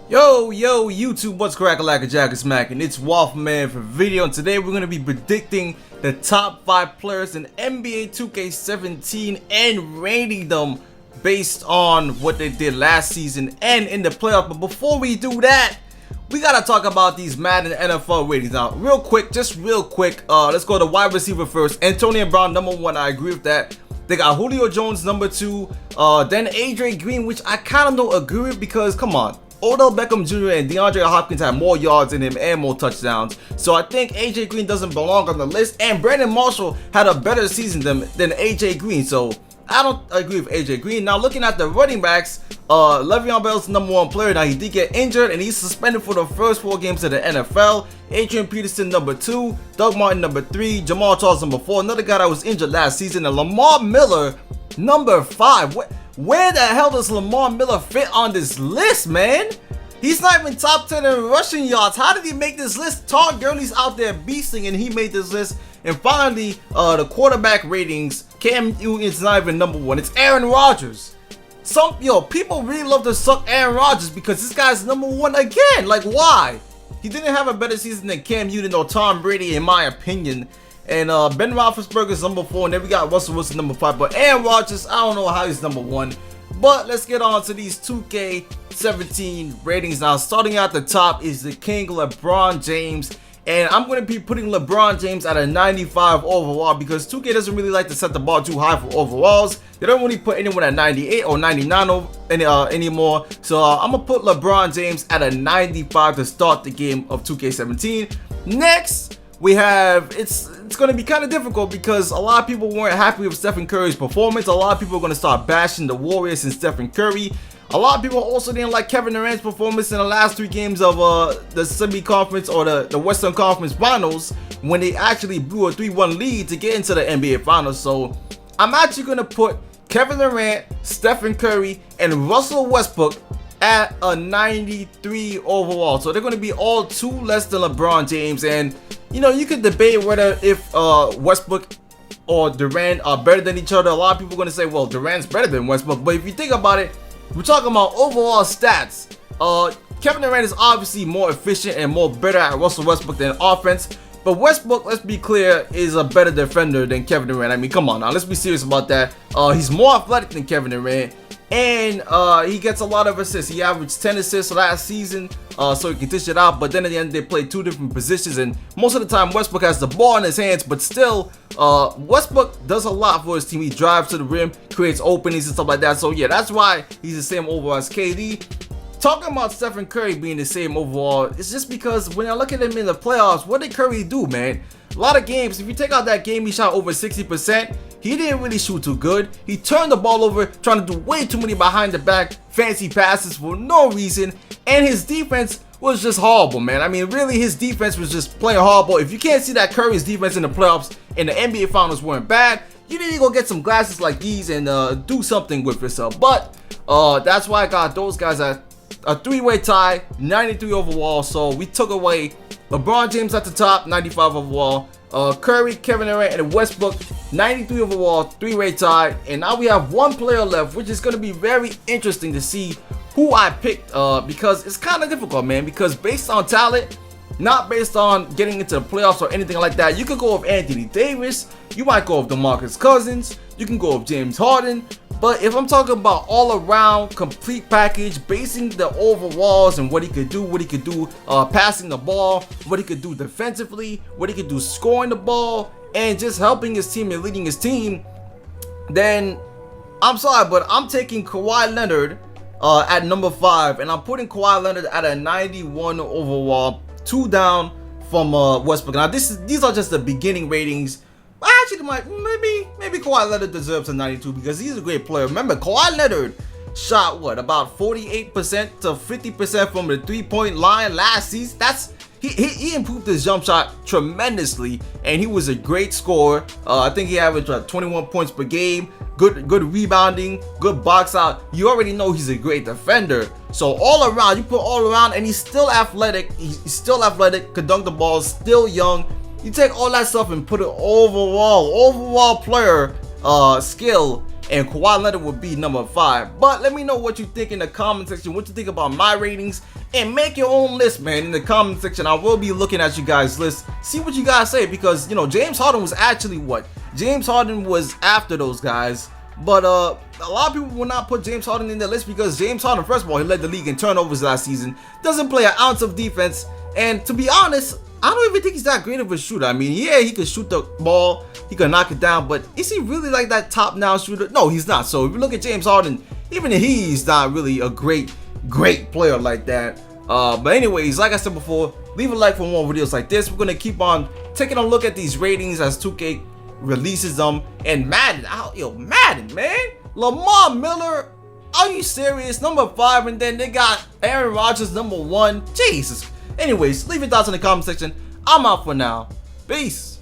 Yo, YouTube, what's crackin' like a jacket smack, and it's Wolfman for video, and today we're gonna be predicting the top 5 players in NBA 2K17 and rating them based on what they did last season and in the playoff. But before we do that, we gotta talk about these Madden NFL ratings. Now, real quick, let's go to wide receiver first. Antonio Brown, number 1, I agree with that. They got Julio Jones, number 2, then AJ Green, which I kind of don't agree with because, come on, Odell Beckham Jr. and DeAndre Hopkins have more yards in him and more touchdowns. So I think AJ Green doesn't belong on the list. And Brandon Marshall had a better season than AJ Green. So I don't agree with AJ Green. Now looking at the running backs, Le'Veon Bell's number 1 player. Now he did get injured and he's suspended for the first 4 games of the NFL. Adrian Peterson number 2, Doug Martin number 3, Jamal Charles number 4, another guy that was injured last season, and Lamar Miller number 5. Where the hell does Lamar Miller fit on this list, man? He's not even top 10 in rushing yards. How did he make this list? Todd Gurley's out there beasting and he made this list. And finally, the quarterback ratings, Cam Newton's not even number 1. It's Aaron Rodgers. People really love to suck Aaron Rodgers because this guy's number 1 again. Like, why? He didn't have a better season than Cam Newton or Tom Brady, in my opinion. And Ben Roethlisberger is number 4, and then we got Russell Wilson number 5. But Aaron Rodgers, I don't know how he's number 1. But let's get on to these 2K17 ratings. Now, starting at the top is the King LeBron James. And I'm going to be putting LeBron James at a 95 overall because 2K doesn't really like to set the bar too high for overalls. They don't really put anyone at 98 or 99 anymore. So I'm going to put LeBron James at a 95 to start the game of 2K17. Next, we have, it's going to be kind of difficult because a lot of people weren't happy with Stephen Curry's performance. A lot of people are going to start bashing the Warriors and Stephen Curry. A lot of people also didn't like Kevin Durant's performance in the last 3 games of the semi-conference or the Western Conference Finals when they actually blew a 3-1 lead to get into the NBA Finals. So I'm actually going to put Kevin Durant, Stephen Curry, and Russell Westbrook at a 93 overall. So they're going to be all 2 less than LeBron James. And you know, you could debate whether if Westbrook or Durant are better than each other. A lot of people are going to say, well, Durant's better than Westbrook. But if you think about it, we're talking about overall stats. Kevin Durant is obviously more efficient and more better at Russell Westbrook than offense. But Westbrook, let's be clear, is a better defender than Kevin Durant. I mean, come on now, let's be serious about that. He's more athletic than Kevin Durant. And he gets a lot of assists. He averaged 10 assists last season, so he can dish it out. But then at the end, they play 2 different positions. And most of the time, Westbrook has the ball in his hands. But still, Westbrook does a lot for his team. He drives to the rim, creates openings and stuff like that. So yeah, that's why he's the same overall as KD. Talking about Stephen Curry being the same overall, it's just because when I look at him in the playoffs, what did Curry do, man? A lot of games, if you take out that game he shot over 60%, he didn't really shoot too good. He turned the ball over, trying to do way too many behind the back fancy passes for no reason. And his defense was just horrible, man. I mean, really, his defense was just playing horrible. If you can't see that Curry's defense in the playoffs and the NBA Finals weren't bad, you need to go get some glasses like these and do something with yourself. But that's why I got those guys at a 3-way tie, 93 overall. So we took away LeBron James at the top, 95 overall. Curry, Kevin Durant, and Westbrook, 93 overall, 3-way tie. And now we have 1 player left, which is going to be very interesting to see who I picked because it's kind of difficult, man. Because based on talent, not based on getting into the playoffs or anything like that, you could go with Anthony Davis, you might go with DeMarcus Cousins, you can go with James Harden. But if I'm talking about all around complete package, basing the overalls and what he could do, passing the ball, what he could do defensively, what he could do scoring the ball, and just helping his team and leading his team, then I'm sorry, but I'm taking Kawhi Leonard at number 5, and I'm putting Kawhi Leonard at a 91 overall, 2 down from Westbrook. Now these are just the beginning ratings. Actually, maybe Kawhi Leonard deserves a 92 because he's a great player. Remember, Kawhi Leonard shot about 48% to 50% from the 3-point line last season. He improved his jump shot tremendously, and he was a great scorer. I think he averaged 21 points per game. Good rebounding, good box out. You already know he's a great defender. So all around, you put all around, and he's still athletic. He's still athletic, could dunk the ball, still young. You take all that stuff and put an overall player skill and Kawhi Leonard would be number 5. But let me know what you think in the comment section, what you think about my ratings, and make your own list, man, in the comment section. I will be looking at you guys' list, see what you guys say, because, you know, James Harden was actually what? James Harden was after those guys. But a lot of people will not put James Harden in their list because James Harden, first of all, he led the league in turnovers last season, doesn't play an ounce of defense, and to be honest, I don't even think he's that great of a shooter. I mean, yeah, he can shoot the ball, he can knock it down, but is he really like that top-down shooter? No, he's not. So if you look at James Harden, even he's not really a great player like that. But anyways, like I said before, leave a like for more videos like this. We're going to keep on taking a look at these ratings as 2K releases them. And Madden, yo, Madden, man, Lamar Miller, are you serious? Number 5, and then they got Aaron Rodgers number 1. Jesus. Anyways, leave your thoughts in the comment section. I'm out for now. Peace.